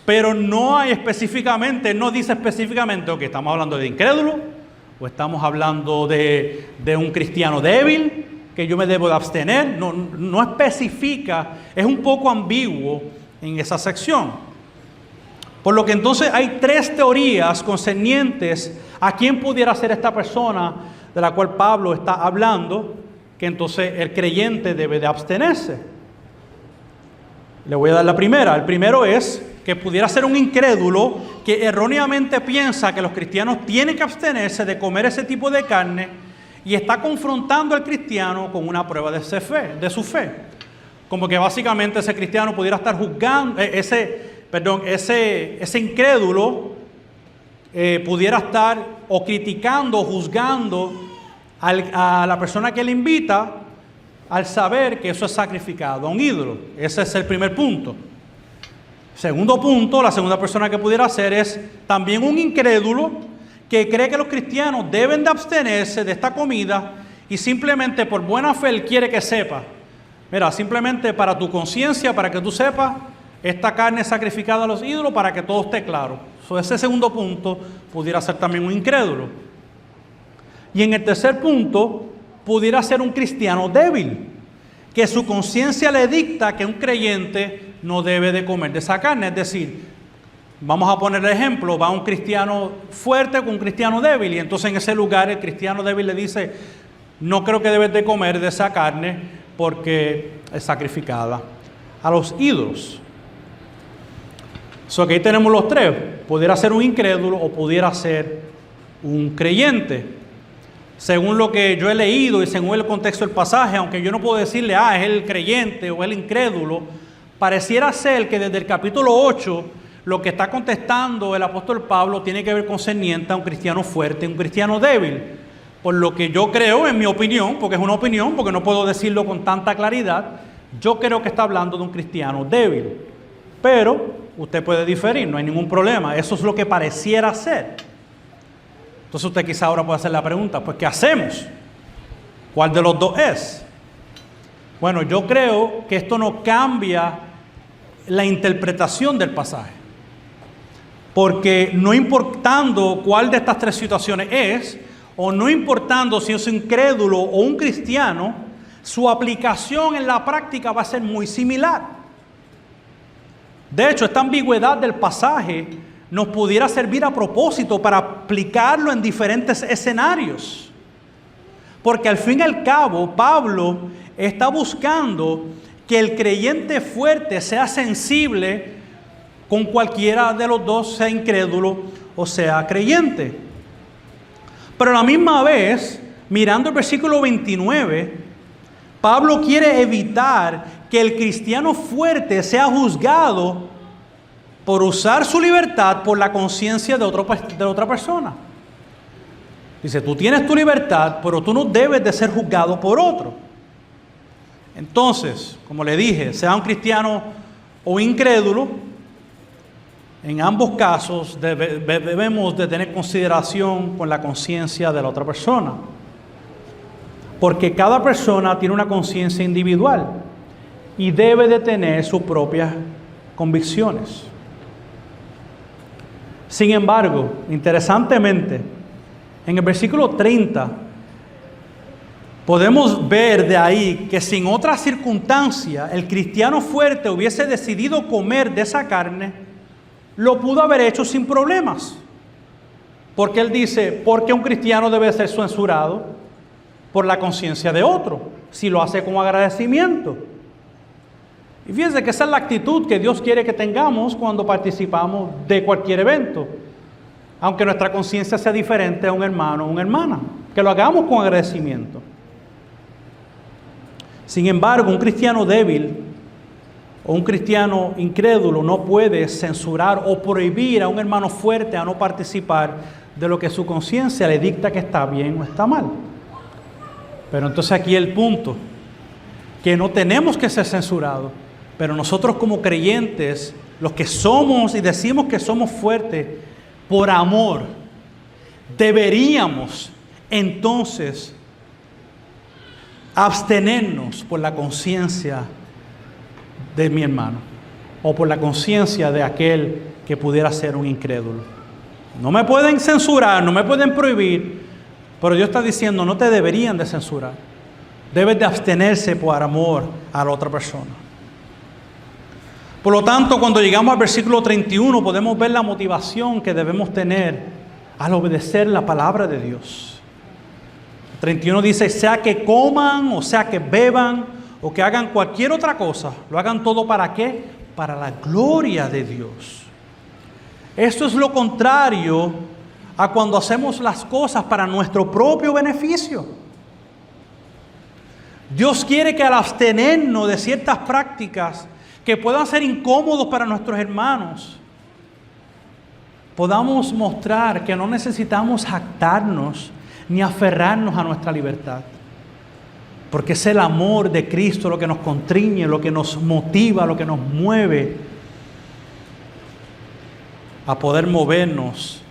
Pero no hay específicamente, no dice específicamente, ok, estamos hablando de incrédulo o estamos hablando de un cristiano débil que yo me debo de abstener. No especifica, es un poco ambiguo en esa sección. Por lo que entonces hay tres teorías concernientes a quién pudiera ser esta persona de la cual Pablo está hablando, que entonces el creyente debe de abstenerse. Le voy a dar la primera. El primero es que pudiera ser un incrédulo que erróneamente piensa que los cristianos tienen que abstenerse de comer ese tipo de carne y está confrontando al cristiano con una prueba de su fe. Como que básicamente ese cristiano pudiera estar juzgando, ese incrédulo pudiera estar o criticando o juzgando a la persona que le invita al saber que eso es sacrificado a un ídolo. Ese es el primer punto. Segundo punto, la segunda persona que pudiera ser es también un incrédulo que cree que los cristianos deben de abstenerse de esta comida y simplemente por buena fe él quiere que sepa. Mira, simplemente para tu conciencia, para que tú sepas, esta carne es sacrificada a los ídolos para que todo esté claro. Ese segundo punto pudiera ser también un incrédulo. Y en el tercer punto, pudiera ser un cristiano débil, que su conciencia le dicta que un creyente no debe de comer de esa carne. Es decir, vamos a poner el ejemplo, va un cristiano fuerte con un cristiano débil y entonces en ese lugar el cristiano débil le dice, no creo que debes de comer de esa carne porque es sacrificada a los ídolos. Aquí tenemos los tres, pudiera ser un incrédulo o pudiera ser un creyente. Según lo que yo he leído y según el contexto del pasaje, aunque yo no puedo decirle, es el creyente o el incrédulo, pareciera ser que desde el capítulo 8 lo que está contestando el apóstol Pablo tiene que ver concerniente a un cristiano fuerte, un cristiano débil. Por lo que yo creo, en mi opinión, porque es una opinión, porque no puedo decirlo con tanta claridad, yo creo que está hablando de un cristiano débil. Pero usted puede diferir, no hay ningún problema. Eso es lo que pareciera ser. Entonces usted quizá ahora puede hacer la pregunta, pues ¿qué hacemos? ¿Cuál de los dos es? Bueno, yo creo que esto no cambia la interpretación del pasaje. Porque no importando cuál de estas tres situaciones es, o no importando si es un incrédulo o un cristiano, su aplicación en la práctica va a ser muy similar. De hecho, esta ambigüedad del pasaje nos pudiera servir a propósito para aplicarlo en diferentes escenarios. Porque al fin y al cabo, Pablo está buscando que el creyente fuerte sea sensible con cualquiera de los dos, sea incrédulo o sea creyente. Pero a la misma vez, mirando el versículo 29, Pablo quiere evitar que el cristiano fuerte sea juzgado por usar su libertad por la conciencia de otra persona. Dice, tú tienes tu libertad, pero tú no debes de ser juzgado por otro. Entonces, como le dije, sea un cristiano o incrédulo, en ambos casos debemos de tener consideración con la conciencia de la otra persona. Porque cada persona tiene una conciencia individual y debe de tener sus propias convicciones. Sin embargo, interesantemente, en el versículo 30, podemos ver de ahí que sin otra circunstancia, el cristiano fuerte hubiese decidido comer de esa carne, lo pudo haber hecho sin problemas. Porque él dice, ¿por qué un cristiano debe ser censurado? por la conciencia de otro, si lo hace con agradecimiento. Y fíjense que esa es la actitud que Dios quiere que tengamos cuando participamos de cualquier evento, aunque nuestra conciencia sea diferente a un hermano o una hermana, que lo hagamos con agradecimiento. Sin embargo, un cristiano débil o un cristiano incrédulo no puede censurar o prohibir a un hermano fuerte a no participar de lo que su conciencia le dicta que está bien o está mal. Pero entonces aquí el punto, que no tenemos que ser censurados, pero nosotros como creyentes, los que somos y decimos que somos fuertes, por amor, deberíamos entonces abstenernos por la conciencia de mi hermano o por la conciencia de aquel que pudiera ser un incrédulo. No me pueden censurar, no me pueden prohibir, pero Dios está diciendo, no te deberían de censurar. Debes de abstenerse por amor a la otra persona. Por lo tanto, cuando llegamos al versículo 31, podemos ver la motivación que debemos tener al obedecer la palabra de Dios. 31 dice, sea que coman, o sea que beban, o que hagan cualquier otra cosa, lo hagan todo ¿para qué? Para la gloria de Dios. Esto es lo contrario a cuando hacemos las cosas para nuestro propio beneficio. Dios quiere que al abstenernos de ciertas prácticas que puedan ser incómodos para nuestros hermanos, podamos mostrar que no necesitamos jactarnos ni aferrarnos a nuestra libertad. Porque es el amor de Cristo lo que nos constriñe, lo que nos motiva, lo que nos mueve a poder movernos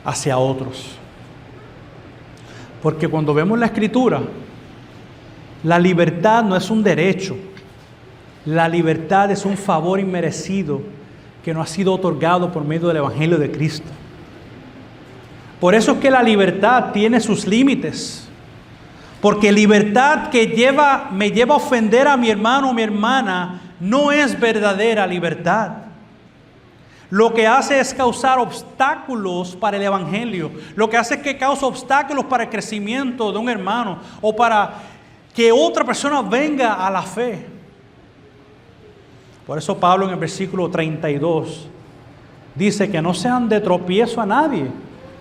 hacia otros. Porque cuando vemos la Escritura, la libertad no es un derecho. La libertad es un favor inmerecido que nos ha sido otorgado por medio del Evangelio de Cristo. Por eso es que la libertad tiene sus límites. Porque libertad que me lleva a ofender a mi hermano o mi hermana no es verdadera libertad. Lo que hace es causar obstáculos para el Evangelio. Lo que hace es que causa obstáculos para el crecimiento de un hermano o para que otra persona venga a la fe. Por eso Pablo en el versículo 32 dice que no sean de tropiezo a nadie.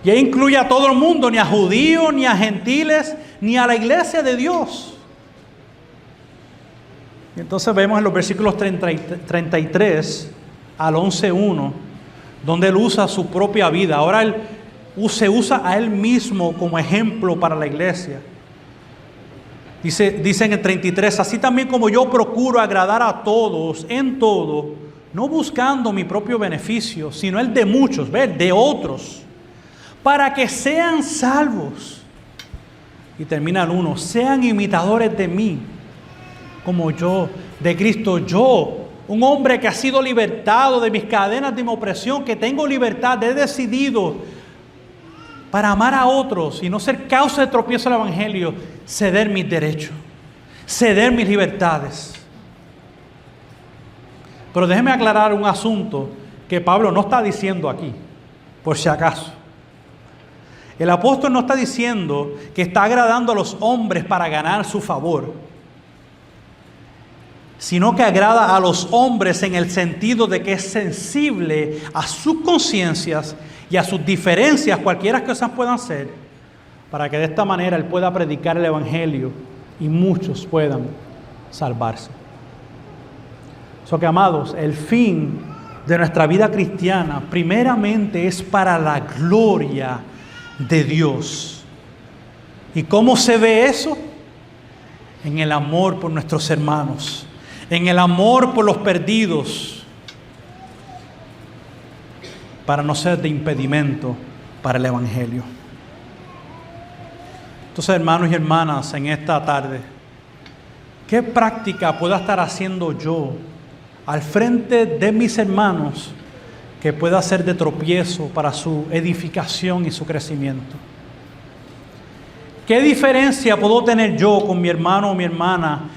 Y ahí incluye a todo el mundo, ni a judíos, ni a gentiles, ni a la iglesia de Dios. Y entonces vemos en los versículos 33 al 11:1, donde él usa su propia vida. Ahora él se usa a él mismo como ejemplo para la iglesia. Dice en el 33, así también como yo procuro agradar a todos en todo, no buscando mi propio beneficio, sino el de muchos, de otros, para que sean salvos. Y termina el 1, sean imitadores de mí, como yo, de Cristo. Yo, un hombre que ha sido libertado de mis cadenas de mi opresión, que tengo libertad, he decidido para amar a otros y no ser causa de tropiezo al Evangelio, ceder mis derechos, ceder mis libertades. Pero déjeme aclarar un asunto que Pablo no está diciendo aquí, por si acaso. El apóstol no está diciendo que está agradando a los hombres para ganar su favor, sino que agrada a los hombres en el sentido de que es sensible a sus conciencias y a sus diferencias, cualquiera que esas puedan ser, para que de esta manera él pueda predicar el Evangelio y muchos puedan salvarse. So que, amados, el fin de nuestra vida cristiana primeramente es para la gloria de Dios. ¿Y cómo se ve eso? En el amor por nuestros hermanos, en el amor por los perdidos, para no ser de impedimento para el Evangelio. Entonces, hermanos y hermanas, en esta tarde, ¿qué práctica pueda estar haciendo yo al frente de mis hermanos que pueda ser de tropiezo para su edificación y su crecimiento? ¿Qué diferencia puedo tener yo con mi hermano o mi hermana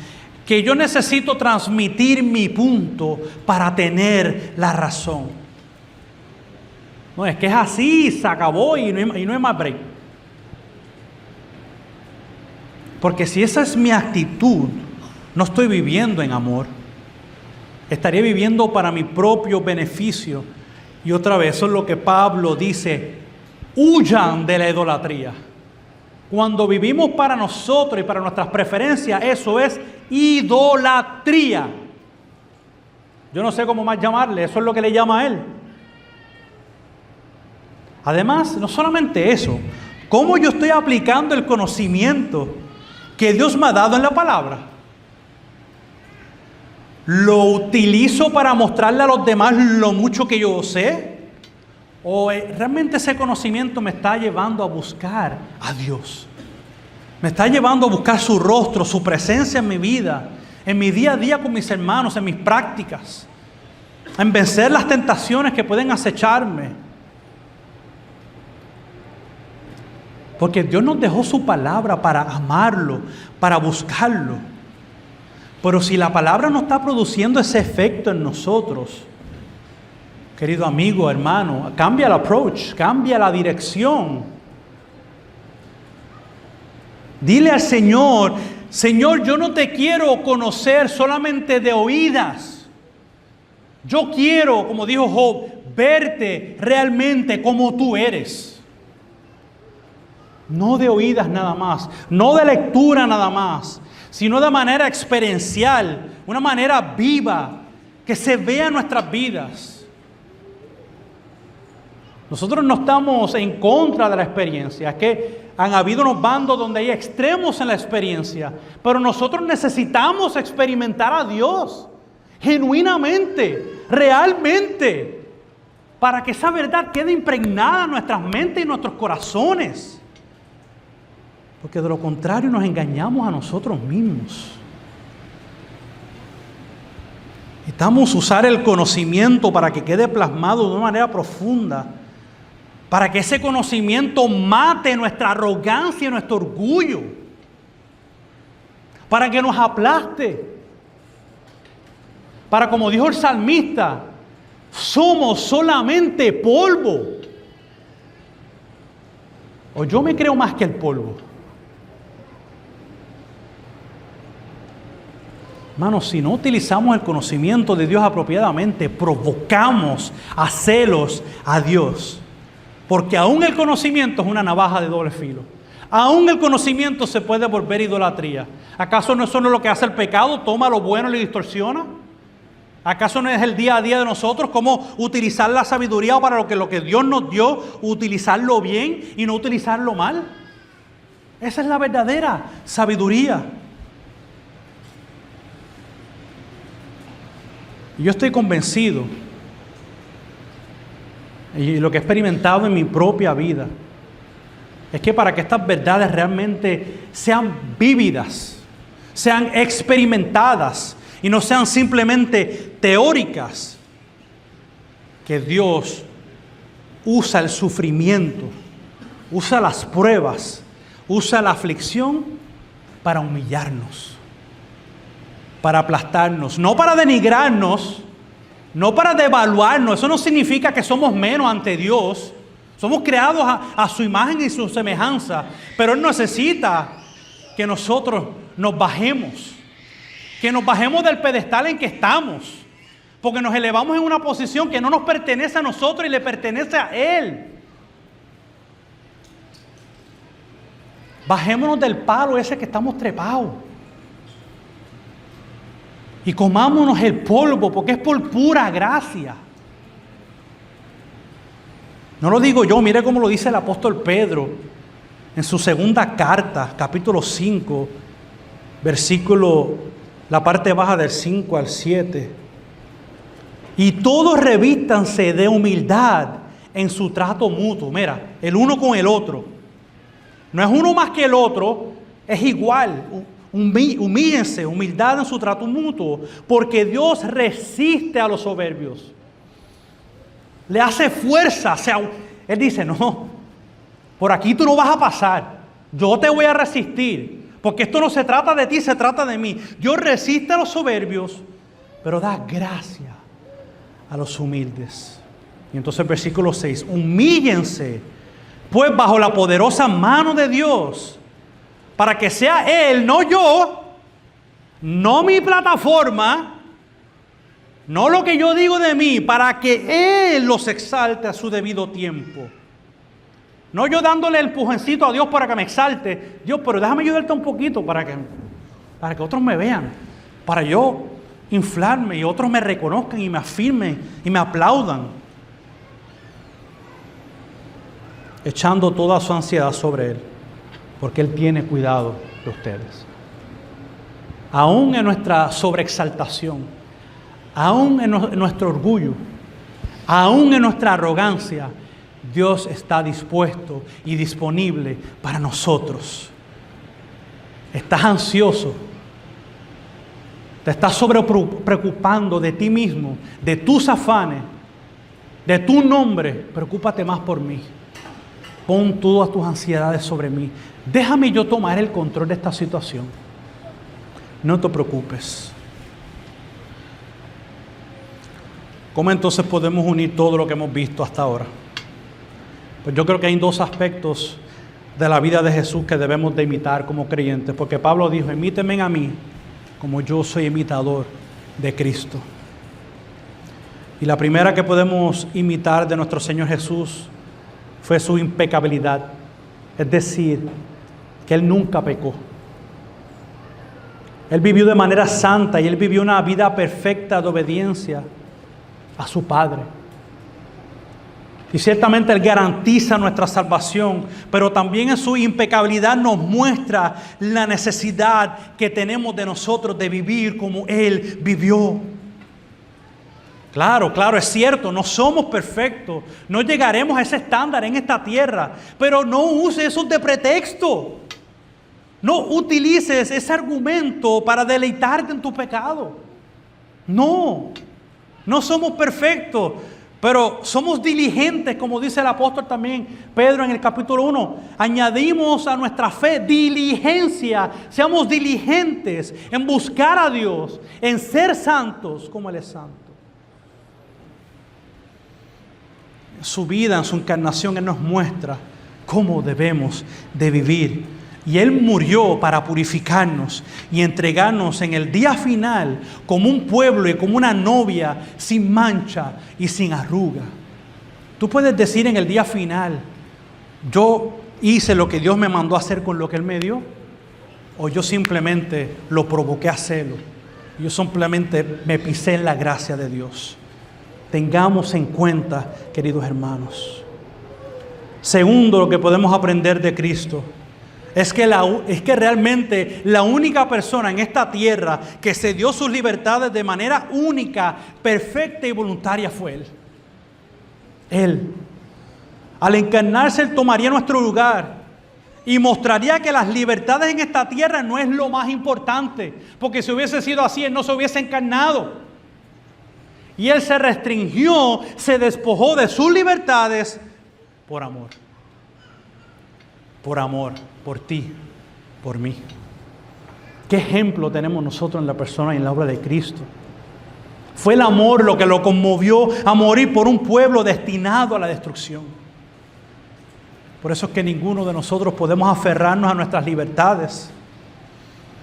que yo necesito transmitir mi punto para tener la razón? No, es que es así, se acabó y no hay más break. Porque si esa es mi actitud, no estoy viviendo en amor. Estaría viviendo para mi propio beneficio. Y otra vez, eso es lo que Pablo dice: huyan de la idolatría. Cuando vivimos para nosotros y para nuestras preferencias, eso es idolatría. Yo no sé cómo más llamarle, eso es lo que le llama a él. Además, no solamente eso, ¿cómo yo estoy aplicando el conocimiento que Dios me ha dado en la palabra? ¿Lo utilizo para mostrarle a los demás lo mucho que yo sé? ¿O realmente ese conocimiento me está llevando a buscar a Dios? Me está llevando a buscar su rostro, su presencia en mi vida, en mi día a día con mis hermanos, en mis prácticas, en vencer las tentaciones que pueden acecharme. Porque Dios nos dejó su palabra para amarlo, para buscarlo. Pero si la palabra no está produciendo ese efecto en nosotros, querido amigo, hermano, cambia el approach, cambia la dirección. Dile al Señor: Señor, yo no te quiero conocer solamente de oídas. Yo quiero, como dijo Job, verte realmente como tú eres. No de oídas nada más, no de lectura nada más, sino de manera experiencial, una manera viva, que se vea en nuestras vidas. Nosotros no estamos en contra de la experiencia, es que han habido unos bandos donde hay extremos en la experiencia, pero nosotros necesitamos experimentar a Dios genuinamente, realmente, para que esa verdad quede impregnada en nuestras mentes y nuestros corazones. Porque de lo contrario nos engañamos a nosotros mismos. Necesitamos usar el conocimiento para que quede plasmado de una manera profunda, para que ese conocimiento mate nuestra arrogancia y nuestro orgullo, para que nos aplaste, para, como dijo el salmista, somos solamente polvo. O yo me creo más que el polvo. Hermanos, si no utilizamos el conocimiento de Dios apropiadamente, provocamos a celos a Dios. Porque aún el conocimiento es una navaja de doble filo. Aún el conocimiento se puede volver idolatría. ¿Acaso no es solo lo que hace el pecado? Toma lo bueno y lo distorsiona. ¿Acaso no es el día a día de nosotros cómo utilizar la sabiduría para lo que Dios nos dio, utilizarlo bien y no utilizarlo mal? Esa es la verdadera sabiduría. Y yo estoy convencido, y lo que he experimentado en mi propia vida, es que para que estas verdades realmente sean vívidas, sean experimentadas y no sean simplemente teóricas, que Dios usa el sufrimiento, usa las pruebas, usa la aflicción para humillarnos, para aplastarnos, no para denigrarnos, no para devaluarnos. Eso no significa que somos menos ante Dios. Somos creados a su imagen y su semejanza, pero Él necesita que nosotros nos bajemos, que nos bajemos del pedestal en que estamos, porque nos elevamos en una posición que no nos pertenece a nosotros y le pertenece a Él. Bajémonos del palo ese que estamos trepados y comámonos el polvo, porque es por pura gracia. No lo digo yo, mire cómo lo dice el apóstol Pedro en su segunda carta, capítulo 5, versículo, la parte baja del 5 al 7. Y todos revístanse de humildad en su trato mutuo. Mira, el uno con el otro. No es uno más que el otro, es igual. Humíllense, humildad en su trato mutuo, porque Dios resiste a los soberbios. Le hace fuerza. Él dice, no, por aquí tú no vas a pasar. Yo te voy a resistir. Porque esto no se trata de ti, se trata de mí. Dios resiste a los soberbios, pero da gracia a los humildes. Y entonces versículo 6, humíllense, pues bajo la poderosa mano de Dios, para que sea Él, no yo, no mi plataforma, no lo que yo digo de mí, para que Él los exalte a su debido tiempo. No yo dándole el empujoncito a Dios para que me exalte. Dios, pero déjame ayudarte un poquito para que otros me vean, para yo inflarme y otros me reconozcan y me afirmen y me aplaudan. Echando toda su ansiedad sobre Él, porque Él tiene cuidado de ustedes. Aún en nuestra sobreexaltación, aún en nuestro orgullo, aún en nuestra arrogancia, Dios está dispuesto y disponible para nosotros. Estás ansioso, te estás preocupando de ti mismo, de tus afanes, de tu nombre. Preocúpate más por mí. Pon todas tus ansiedades sobre mí. Déjame yo tomar el control de esta situación. No te preocupes. ¿Cómo entonces podemos unir todo lo que hemos visto hasta ahora? Pues yo creo que hay dos aspectos de la vida de Jesús que debemos de imitar como creyentes, porque Pablo dijo, imítenme a mí como yo soy imitador de Cristo. Y la primera que podemos imitar de nuestro Señor Jesús fue su impecabilidad, es decir, que Él nunca pecó. Él vivió de manera santa y Él vivió una vida perfecta de obediencia a su Padre. Y ciertamente Él garantiza nuestra salvación, pero también en su impecabilidad nos muestra la necesidad que tenemos de nosotros de vivir como Él vivió. Claro, es cierto, no somos perfectos, no llegaremos a ese estándar en esta tierra, pero no uses eso de pretexto. No utilices ese argumento para deleitarte en tu pecado. No somos perfectos. Pero somos diligentes, como dice el apóstol también, Pedro en el capítulo 1. Añadimos a nuestra fe diligencia. Seamos diligentes en buscar a Dios, en ser santos como Él es santo. En su vida, en su encarnación, Él nos muestra cómo debemos de vivir. Y Él murió para purificarnos y entregarnos en el día final como un pueblo y como una novia sin mancha y sin arruga. Tú puedes decir en el día final, yo hice lo que Dios me mandó a hacer con lo que Él me dio, o yo simplemente lo provoqué a hacerlo. Yo simplemente me pisé en la gracia de Dios. Tengamos en cuenta, queridos hermanos. Segundo, lo que podemos aprender de Cristo es que realmente la única persona en esta tierra que se dio sus libertades de manera única, perfecta y voluntaria fue Él. Él. Al encarnarse, Él tomaría nuestro lugar y mostraría que las libertades en esta tierra no es lo más importante, porque si hubiese sido así, Él no se hubiese encarnado. Y Él se restringió, se despojó de sus libertades por amor. Por amor, por ti, por mí. ¿Qué ejemplo tenemos nosotros en la persona y en la obra de Cristo? Fue el amor lo que lo conmovió a morir por un pueblo destinado a la destrucción. Por eso es que ninguno de nosotros podemos aferrarnos a nuestras libertades.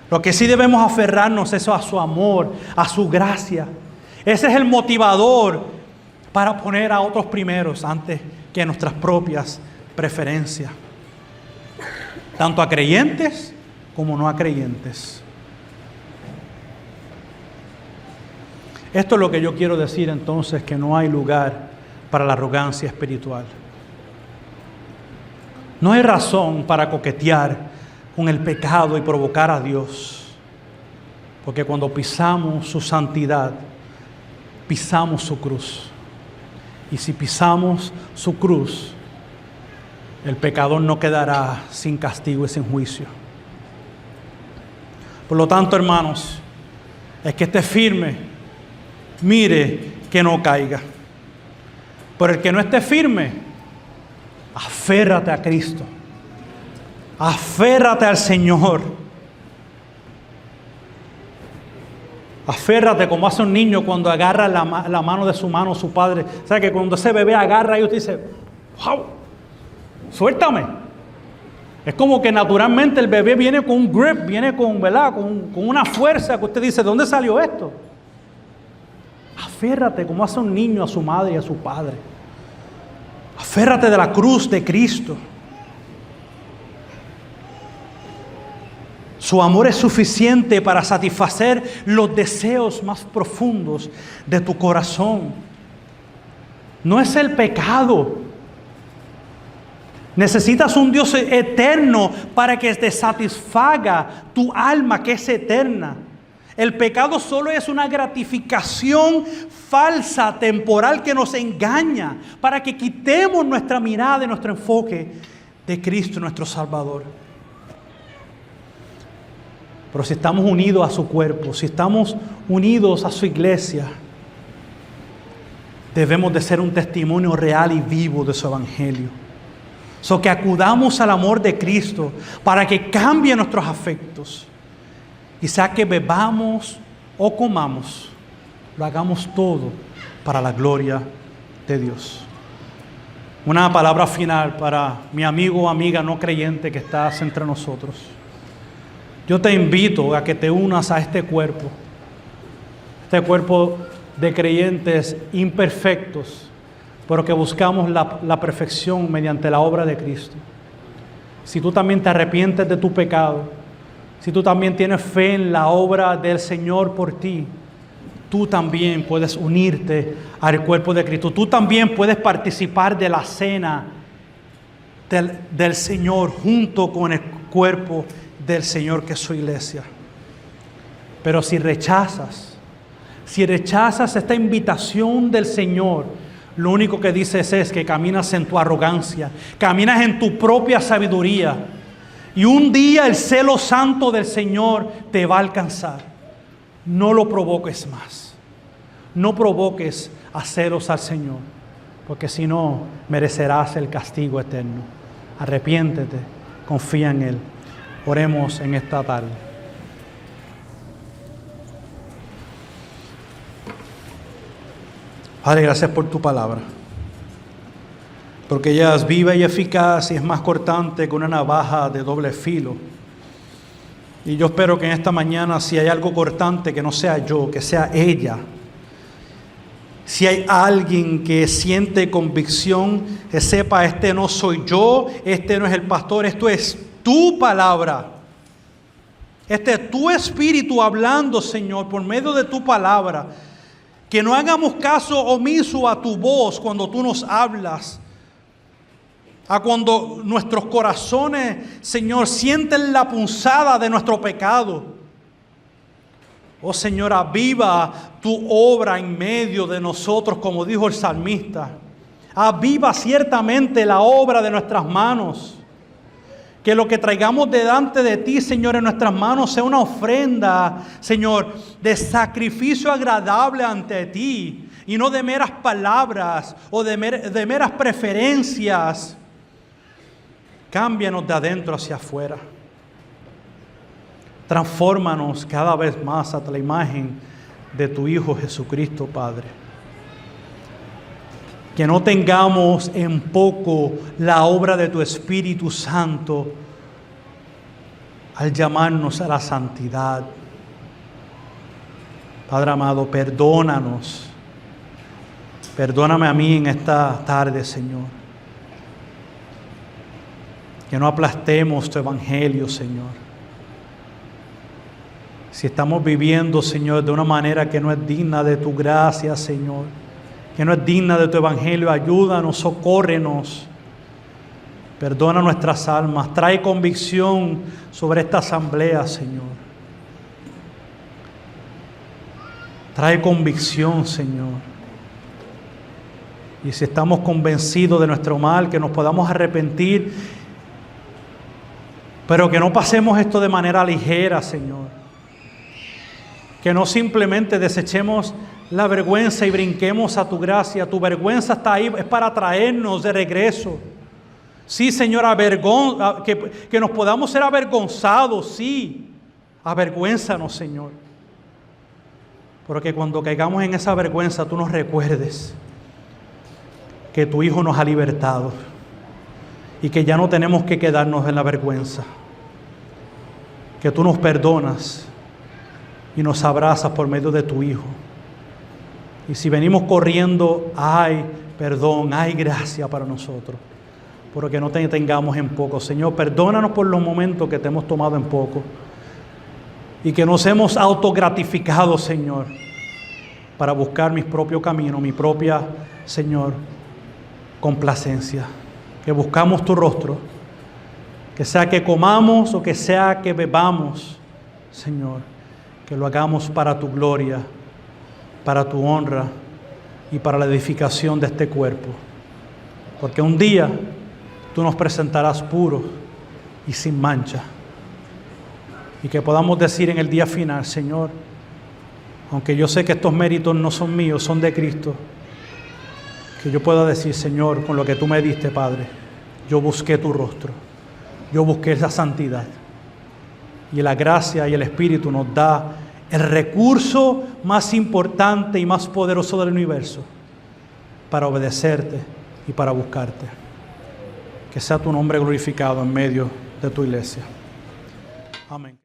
Lo que sí debemos aferrarnos es a su amor, a su gracia. Ese es el motivador para poner a otros primeros antes que a nuestras propias preferencias. Tanto a creyentes como no a creyentes. Esto es lo que yo quiero decir entonces, que no hay lugar para la arrogancia espiritual. No hay razón para coquetear con el pecado y provocar a Dios. Porque cuando pisamos su santidad, pisamos su cruz. Y si pisamos su cruz, el pecador no quedará sin castigo y sin juicio. Por lo tanto, hermanos, es que esté firme, mire que no caiga. Pero el que no esté firme, aférrate a Cristo, aférrate al Señor. Aférrate como hace un niño cuando agarra la mano de su mano su padre. O sea que cuando ese bebé agarra y usted dice, ¡wow! Suéltame. Es como que naturalmente el bebé viene con un grip, viene con, ¿verdad? Con una fuerza que usted dice, ¿de dónde salió esto? Aférrate como hace un niño a su madre y a su padre. Aférrate de la cruz de Cristo. Su amor es suficiente para satisfacer los deseos más profundos de tu corazón. No es el pecado. Necesitas un Dios eterno para que te satisfaga tu alma, que es eterna. El pecado solo es una gratificación falsa, temporal, que nos engaña para que quitemos nuestra mirada y nuestro enfoque de Cristo, nuestro Salvador. Pero si estamos unidos a su cuerpo, si estamos unidos a su iglesia, debemos de ser un testimonio real y vivo de su evangelio. Que acudamos al amor de Cristo para que cambie nuestros afectos. Y sea que bebamos o comamos, lo hagamos todo para la gloria de Dios. Una palabra final para mi amigo o amiga no creyente que estás entre nosotros. Yo te invito a que te unas a este cuerpo de creyentes imperfectos, pero que buscamos la perfección mediante la obra de Cristo. Si tú también te arrepientes de tu pecado, si tú también tienes fe en la obra del Señor por ti, tú también puedes unirte al cuerpo de Cristo. Tú también puedes participar de la cena del Señor junto con el cuerpo del Señor, que es su iglesia. Pero si rechazas esta invitación del Señor, lo único que dices es que caminas en tu arrogancia, caminas en tu propia sabiduría, y un día el celo santo del Señor te va a alcanzar. No lo provoques más. No provoques a celos al Señor, porque si no, merecerás el castigo eterno. Arrepiéntete, confía en Él. Oremos en esta tarde. Padre, gracias por tu palabra, porque ella es viva y eficaz y es más cortante que una navaja de doble filo. Y yo espero que en esta mañana, si hay algo cortante, que no sea yo, que sea ella. Si hay alguien que siente convicción, que sepa, este no soy yo, este no es el pastor, esto es tu palabra. Este es tu espíritu hablando, Señor, por medio de tu palabra. Que no hagamos caso omiso a tu voz cuando tú nos hablas. A cuando nuestros corazones, Señor, sienten la punzada de nuestro pecado. Oh Señor, aviva tu obra en medio de nosotros, como dijo el salmista. Aviva ciertamente la obra de nuestras manos. Que lo que traigamos delante de ti, Señor, en nuestras manos sea una ofrenda, Señor, de sacrificio agradable ante ti. Y no de meras palabras o de meras preferencias. Cámbianos de adentro hacia afuera. Transfórmanos cada vez más a la imagen de tu Hijo Jesucristo, Padre. Que no tengamos en poco la obra de tu Espíritu Santo al llamarnos a la santidad. Padre amado, perdónanos. Perdóname a mí en esta tarde, Señor. Que no aplastemos tu evangelio, Señor. Si estamos viviendo, Señor, de una manera que no es digna de tu gracia, Señor, que no es digna de tu evangelio, ayúdanos, socórrenos. Perdona nuestras almas, trae convicción sobre esta asamblea, Señor. Trae convicción, Señor. Y si estamos convencidos de nuestro mal, que nos podamos arrepentir, pero que no pasemos esto de manera ligera, Señor. Que no simplemente desechemos la vergüenza y brinquemos a tu gracia. Tu vergüenza está ahí, es para traernos de regreso. Sí, Señor, que nos podamos ser avergonzados, sí. Avergüénzanos, Señor. Pero que cuando caigamos en esa vergüenza, tú nos recuerdes que tu Hijo nos ha libertado y que ya no tenemos que quedarnos en la vergüenza, que tú nos perdonas y nos abrazas por medio de tu Hijo. Y si venimos corriendo, hay perdón, hay gracia para nosotros, porque no te tengamos en poco. Señor, perdónanos por los momentos que te hemos tomado en poco y que nos hemos autogratificado, Señor, para buscar mi propio camino, mi propia, Señor, complacencia. Que buscamos tu rostro, que sea que comamos o que sea que bebamos, Señor, que lo hagamos para tu gloria, para tu honra y para la edificación de este cuerpo. Porque un día tú nos presentarás puros y sin mancha. Y que podamos decir en el día final, Señor, aunque yo sé que estos méritos no son míos, son de Cristo, que yo pueda decir, Señor, con lo que tú me diste, Padre, yo busqué tu rostro, yo busqué esa santidad. Y la gracia y el Espíritu nos da el recurso más importante y más poderoso del universo para obedecerte y para buscarte. Que sea tu nombre glorificado en medio de tu iglesia. Amén.